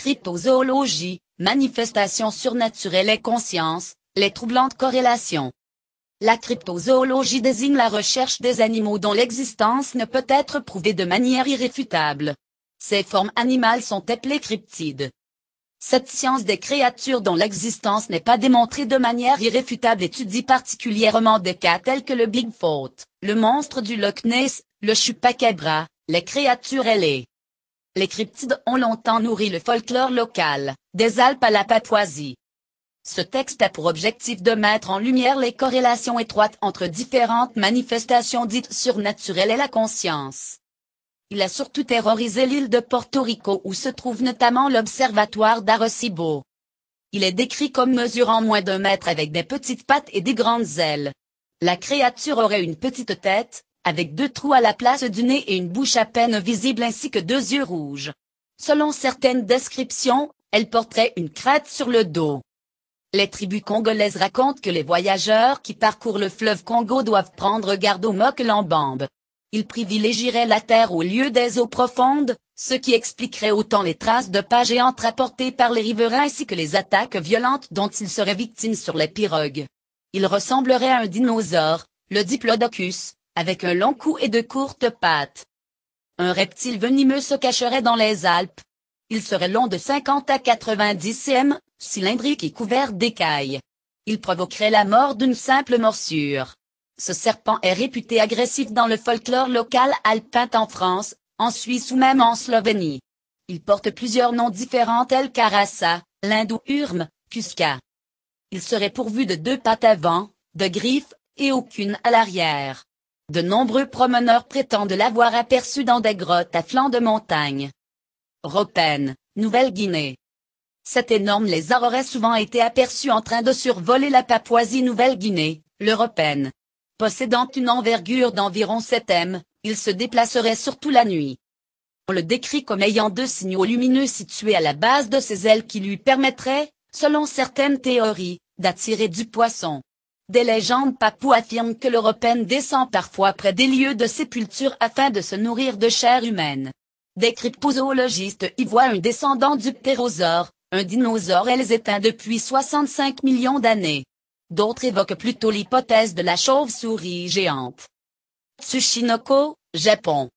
Cryptozoologie, manifestations surnaturelles et conscience, les troublantes corrélations. La cryptozoologie désigne la recherche des animaux dont l'existence ne peut être prouvée de manière irréfutable. Ces formes animales sont appelées cryptides. Cette science des créatures dont l'existence n'est pas démontrée de manière irréfutable étudie particulièrement des cas tels que le Bigfoot, le monstre du Loch Ness, le chupacabra, les créatures ailées. Les cryptides ont longtemps nourri le folklore local, des Alpes à la Papouasie. Ce texte a pour objectif de mettre en lumière les corrélations étroites entre différentes manifestations dites surnaturelles et la conscience. Il a surtout terrorisé l'île de Porto Rico où se trouve notamment l'observatoire d'Arecibo. Il est décrit comme mesurant moins d'1 mètre avec des petites pattes et des grandes ailes. La créature aurait une petite tête, avec 2 trous à la place du nez et une bouche à peine visible ainsi que 2 yeux rouges. Selon certaines descriptions, elle porterait une crête sur le dos. Les tribus congolaises racontent que les voyageurs qui parcourent le fleuve Congo doivent prendre garde aux moques-lambambes. Ils privilégieraient la terre au lieu des eaux profondes, ce qui expliquerait autant les traces de pas géantes rapportées par les riverains ainsi que les attaques violentes dont ils seraient victimes sur les pirogues. Ils ressembleraient à un dinosaure, le Diplodocus, avec un long cou et de courtes pattes. Un reptile venimeux se cacherait dans les Alpes. Il serait long de 50 à 90 cm, cylindrique et couvert d'écailles. Il provoquerait la mort d'une simple morsure. Ce serpent est réputé agressif dans le folklore local alpin en France, en Suisse ou même en Slovénie. Il porte plusieurs noms différents tels qu'Arassa, l'hindou Urme, Cusca. Il serait pourvu de 2 pattes avant, de griffes, et aucune à l'arrière. De nombreux promeneurs prétendent l'avoir aperçu dans des grottes à flanc de montagne. Ropène, Nouvelle-Guinée. Cet énorme lézard aurait souvent été aperçu en train de survoler la Papouasie-Nouvelle-Guinée, le Ropène. Possédant une envergure d'environ 7 m, il se déplacerait surtout la nuit. On le décrit comme ayant 2 signaux lumineux situés à la base de ses ailes qui lui permettraient, selon certaines théories, d'attirer du poisson. Des légendes papoues affirment que le Ropène descend parfois près des lieux de sépulture afin de se nourrir de chair humaine. Des cryptozoologistes y voient un descendant du ptérosaure, un dinosaure éteint depuis 65 millions d'années. D'autres évoquent plutôt l'hypothèse de la chauve-souris géante. Tsushinoko, Japon.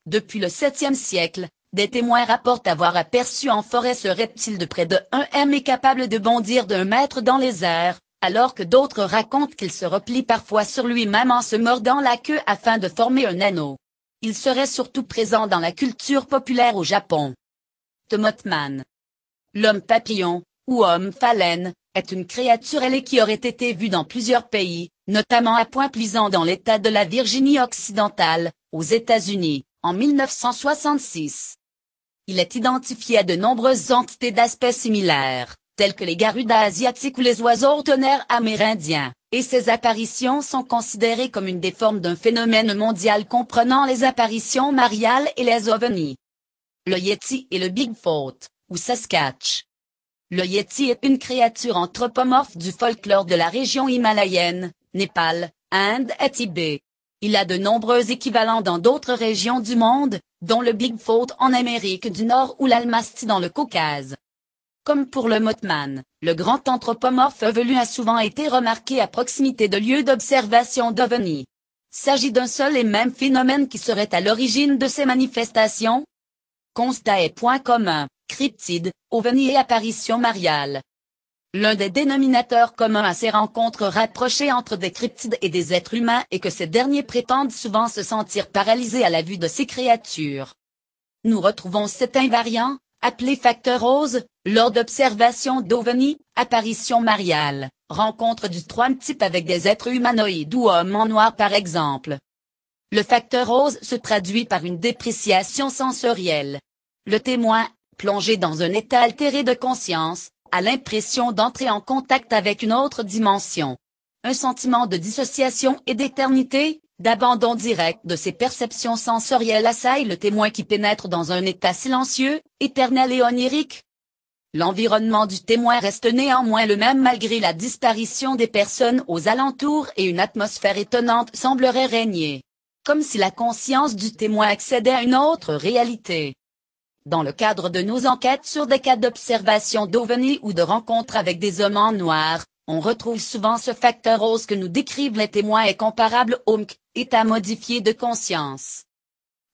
Depuis le 7e siècle, des témoins rapportent avoir aperçu en forêt ce reptile de près de 1 m et capable de bondir d'1 mètre dans les airs, alors que d'autres racontent qu'il se replie parfois sur lui-même en se mordant la queue afin de former un anneau. Il serait surtout présent dans la culture populaire au Japon. The Mothman. L'homme papillon, ou homme phalène, est une créature ailée qui aurait été vue dans plusieurs pays, notamment à Point-Pleasant dans l'État de la Virginie occidentale, aux États-Unis, en 1966. Il est identifié à de nombreuses entités d'aspects similaires, telles que les garudas asiatiques ou les oiseaux tonnerres amérindiens, et ces apparitions sont considérées comme une des formes d'un phénomène mondial comprenant les apparitions mariales et les ovnis. Le Yeti et le Bigfoot, ou Sasquatch. Le Yeti est une créature anthropomorphe du folklore de la région himalayenne, Népal, Inde et Tibet. Il a de nombreux équivalents dans d'autres régions du monde, dont le Bigfoot en Amérique du Nord ou l'Almasty dans le Caucase. Comme pour le Mothman, le grand anthropomorphe velu a souvent été remarqué à proximité de lieux d'observation d'ovnis. S'agit d'un seul et même phénomène qui serait à l'origine de ces manifestations? Constat et point commun, cryptides, ovnis et apparitions mariales. L'un des dénominateurs communs à ces rencontres rapprochées entre des cryptides et des êtres humains est que ces derniers prétendent souvent se sentir paralysés à la vue de ces créatures. Nous retrouvons cet invariant, appelé facteur rose, lors d'observations d'ovnis, apparitions mariales, rencontre du troisième type avec des êtres humanoïdes ou hommes en noir par exemple. Le facteur rose se traduit par une dépréciation sensorielle. Le témoin, plongé dans un état altéré de conscience, a l'impression d'entrer en contact avec une autre dimension. Un sentiment de dissociation et d'éternité, d'abandon direct de ses perceptions sensorielles assaille le témoin qui pénètre dans un état silencieux, éternel et onirique. L'environnement du témoin reste néanmoins le même malgré la disparition des personnes aux alentours et une atmosphère étonnante semblerait régner. Comme si la conscience du témoin accédait à une autre réalité. Dans le cadre de nos enquêtes sur des cas d'observation d'ovnis ou de rencontres avec des hommes en noir, on retrouve souvent ce facteur rose que nous décrivent les témoins est comparable au MK, état modifié de conscience.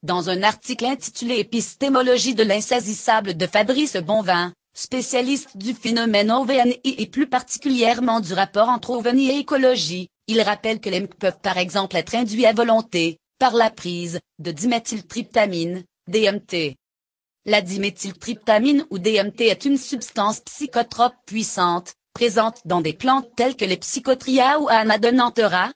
Dans un article intitulé Épistémologie de l'insaisissable de Fabrice Bonvin, spécialiste du phénomène OVNI et plus particulièrement du rapport entre OVNI et écologie, il rappelle que les MK peuvent par exemple être induits à volonté, par la prise de diméthyltryptamine, DMT. La diméthyltryptamine ou DMT est une substance psychotrope puissante, présente dans des plantes telles que les psychotrias ou Anadenanthera.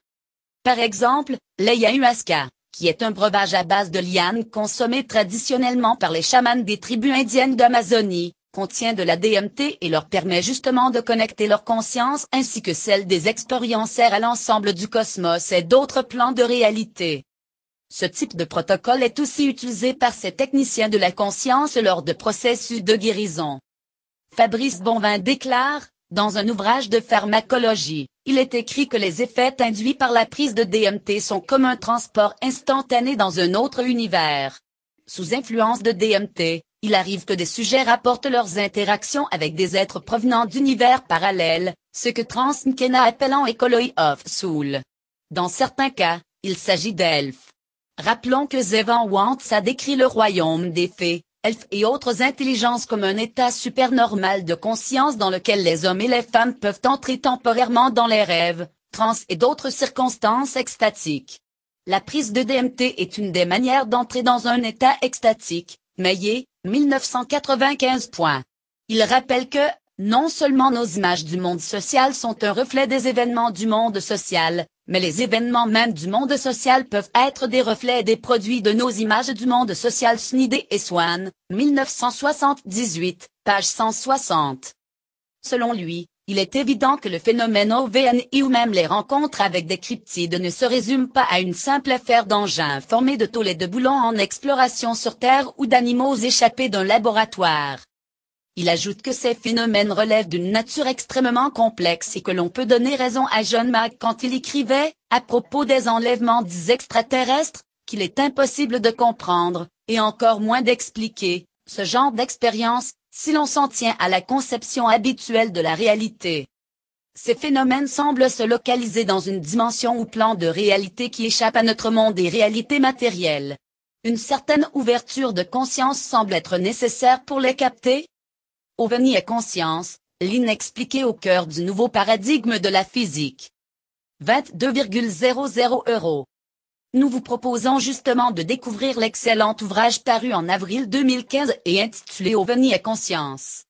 Par exemple, l'ayahuasca, qui est un breuvage à base de lianes consommé traditionnellement par les chamans des tribus indiennes d'Amazonie, contient de la DMT et leur permet justement de connecter leur conscience ainsi que celle des expérienceurs à l'ensemble du cosmos et d'autres plans de réalité. Ce type de protocole est aussi utilisé par ces techniciens de la conscience lors de processus de guérison. Fabrice Bonvin déclare, dans un ouvrage de pharmacologie, il est écrit que les effets induits par la prise de DMT sont comme un transport instantané dans un autre univers. Sous influence de DMT, il arrive que des sujets rapportent leurs interactions avec des êtres provenant d'univers parallèles, ce que Trans McKenna appelle en Ecology of Soul. Dans certains cas, il s'agit d'elfes. Rappelons que Zévan Wantz a décrit le royaume des fées, elfes et autres intelligences comme un état supernormal de conscience dans lequel les hommes et les femmes peuvent entrer temporairement dans les rêves, trans et d'autres circonstances extatiques. La prise de DMT est une des manières d'entrer dans un état extatique, Maillet, 1995. Il rappelle que, non seulement nos images du monde social sont un reflet des événements du monde social, mais les événements même du monde social peuvent être des reflets et des produits de nos images du monde social. Snyder et Swan, 1978, page 160. Selon lui, il est évident que le phénomène OVNI ou même les rencontres avec des cryptides ne se résument pas à une simple affaire d'engins formés de tôles et de boulons en exploration sur Terre ou d'animaux échappés d'un laboratoire. Il ajoute que ces phénomènes relèvent d'une nature extrêmement complexe et que l'on peut donner raison à John Mack quand il écrivait, à propos des enlèvements dits extraterrestres, qu'il est impossible de comprendre, et encore moins d'expliquer, ce genre d'expérience, si l'on s'en tient à la conception habituelle de la réalité. Ces phénomènes semblent se localiser dans une dimension ou plan de réalité qui échappe à notre monde des réalités matérielles. Une certaine ouverture de conscience semble être nécessaire pour les capter. OVNI et conscience, l'inexpliqué au cœur du nouveau paradigme de la physique. 22,00 €. Nous vous proposons justement de découvrir l'excellent ouvrage paru en avril 2015 et intitulé OVNI et conscience.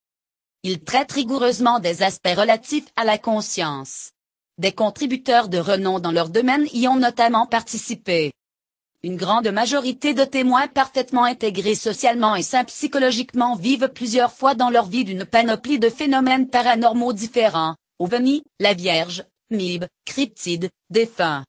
Il traite rigoureusement des aspects relatifs à la conscience. Des contributeurs de renom dans leur domaine y ont notamment participé. Une grande majorité de témoins parfaitement intégrés socialement et sains psychologiquement vivent plusieurs fois dans leur vie d'une panoplie de phénomènes paranormaux différents, OVNI, la Vierge, MIB, cryptides, défunts.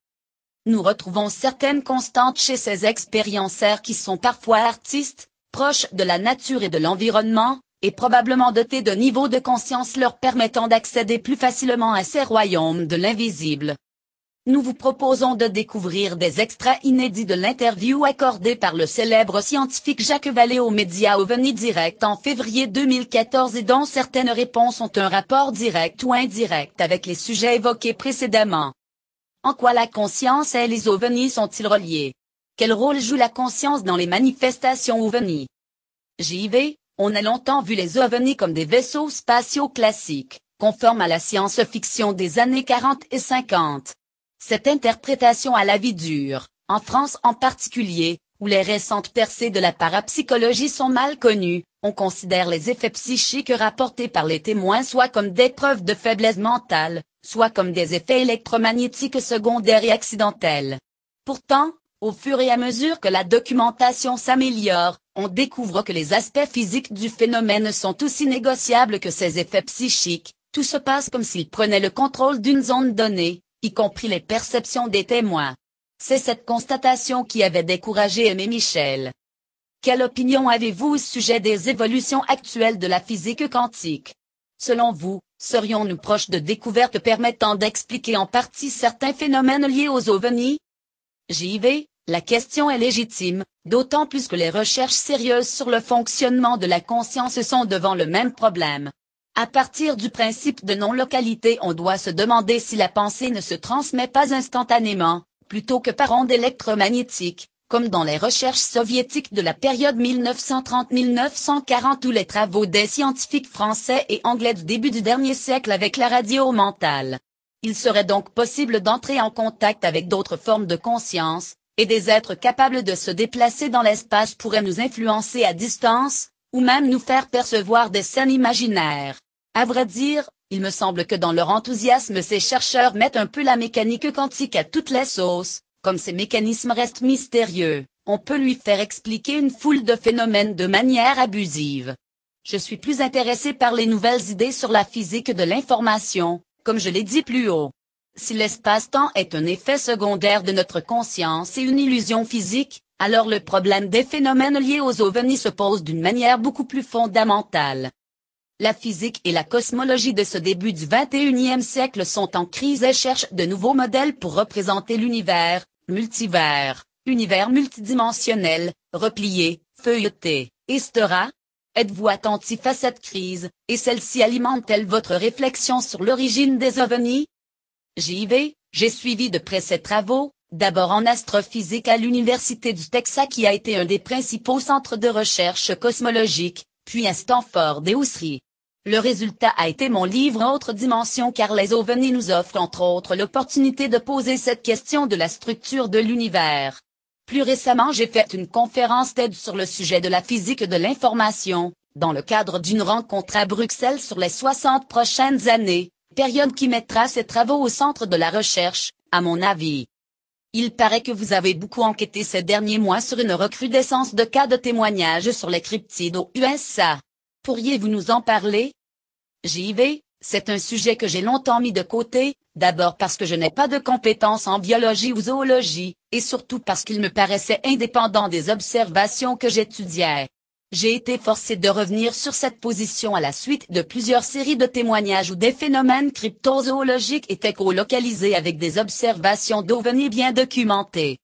Nous retrouvons certaines constantes chez ces expérienceurs qui sont parfois artistes, proches de la nature et de l'environnement, et probablement dotés de niveaux de conscience leur permettant d'accéder plus facilement à ces royaumes de l'invisible. Nous vous proposons de découvrir des extraits inédits de l'interview accordée par le célèbre scientifique Jacques Vallée aux médias OVNI Direct en février 2014 et dont certaines réponses ont un rapport direct ou indirect avec les sujets évoqués précédemment. En quoi la conscience et les OVNI sont-ils reliés? Quel rôle joue la conscience dans les manifestations OVNI? JV, on a longtemps vu les OVNI comme des vaisseaux spatiaux classiques, conformes à la science-fiction des années 40 et 50. Cette interprétation à la vie dure, en France en particulier, où les récentes percées de la parapsychologie sont mal connues, on considère les effets psychiques rapportés par les témoins soit comme des preuves de faiblesse mentale, soit comme des effets électromagnétiques secondaires et accidentels. Pourtant, au fur et à mesure que la documentation s'améliore, on découvre que les aspects physiques du phénomène sont aussi négociables que ses effets psychiques, tout se passe comme s'il prenait le contrôle d'une zone donnée, y compris les perceptions des témoins. C'est cette constatation qui avait découragé Aimé Michel. Quelle opinion avez-vous au sujet des évolutions actuelles de la physique quantique? Selon vous, serions-nous proches de découvertes permettant d'expliquer en partie certains phénomènes liés aux OVNI? JV, La question est légitime, d'autant plus que les recherches sérieuses sur le fonctionnement de la conscience sont devant le même problème. À partir du principe de non-localité, on doit se demander si la pensée ne se transmet pas instantanément, plutôt que par ondes électromagnétiques, comme dans les recherches soviétiques de la période 1930-1940 ou les travaux des scientifiques français et anglais du début du dernier siècle avec la radio mentale. Il serait donc possible d'entrer en contact avec d'autres formes de conscience, et des êtres capables de se déplacer dans l'espace pourraient nous influencer à distance, ou même nous faire percevoir des scènes imaginaires. À vrai dire, il me semble que dans leur enthousiasme ces chercheurs mettent un peu la mécanique quantique à toutes les sauces, comme ces mécanismes restent mystérieux, on peut lui faire expliquer une foule de phénomènes de manière abusive. Je suis plus intéressé par les nouvelles idées sur la physique de l'information, comme je l'ai dit plus haut. Si l'espace-temps est un effet secondaire de notre conscience et une illusion physique, alors le problème des phénomènes liés aux ovnis se pose d'une manière beaucoup plus fondamentale. La physique et la cosmologie de ce début du XXIe siècle sont en crise et cherchent de nouveaux modèles pour représenter l'univers, multivers, univers multidimensionnel, replié, feuilleté, etc. Êtes-vous attentif à cette crise, et celle-ci alimente-t-elle votre réflexion sur l'origine des ovnis? J'ai suivi de près ces travaux, d'abord en astrophysique à l'Université du Texas qui a été un des principaux centres de recherche cosmologique, puis à Stanford et Hoosley. Le résultat a été mon livre Autre dimension car les ovnis nous offrent entre autres l'opportunité de poser cette question de la structure de l'univers. Plus récemment j'ai fait une conférence TED sur le sujet de la physique de l'information, dans le cadre d'une rencontre à Bruxelles sur les 60 prochaines années, période qui mettra ces travaux au centre de la recherche, à mon avis. Il paraît que vous avez beaucoup enquêté ces derniers mois sur une recrudescence de cas de témoignages sur les cryptides aux USA. Pourriez-vous nous en parler? C'est un sujet que j'ai longtemps mis de côté, d'abord parce que je n'ai pas de compétences en biologie ou zoologie, et surtout parce qu'il me paraissait indépendant des observations que j'étudiais. J'ai été forcé de revenir sur cette position à la suite de plusieurs séries de témoignages où des phénomènes cryptozoologiques étaient co-localisés avec des observations d'ovnis bien documentées.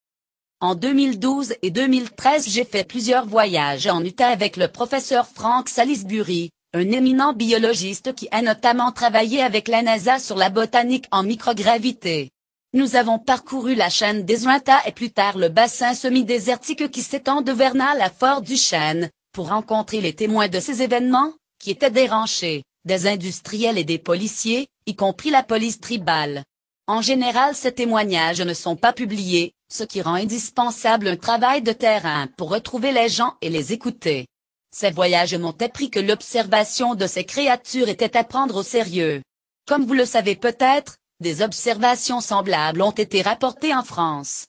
En 2012 et 2013 j'ai fait plusieurs voyages en Utah avec le professeur Frank Salisbury, un éminent biologiste qui a notamment travaillé avec la NASA sur la botanique en microgravité. Nous avons parcouru la chaîne des Uinta et plus tard le bassin semi-désertique qui s'étend de Vernal à Fort-Duchesne, pour rencontrer les témoins de ces événements, qui étaient des ranchers, des industriels et des policiers, y compris la police tribale. En général ces témoignages ne sont pas publiés, ce qui rend indispensable un travail de terrain pour retrouver les gens et les écouter. Ces voyages m'ont appris que l'observation de ces créatures était à prendre au sérieux. Comme vous le savez peut-être, des observations semblables ont été rapportées en France.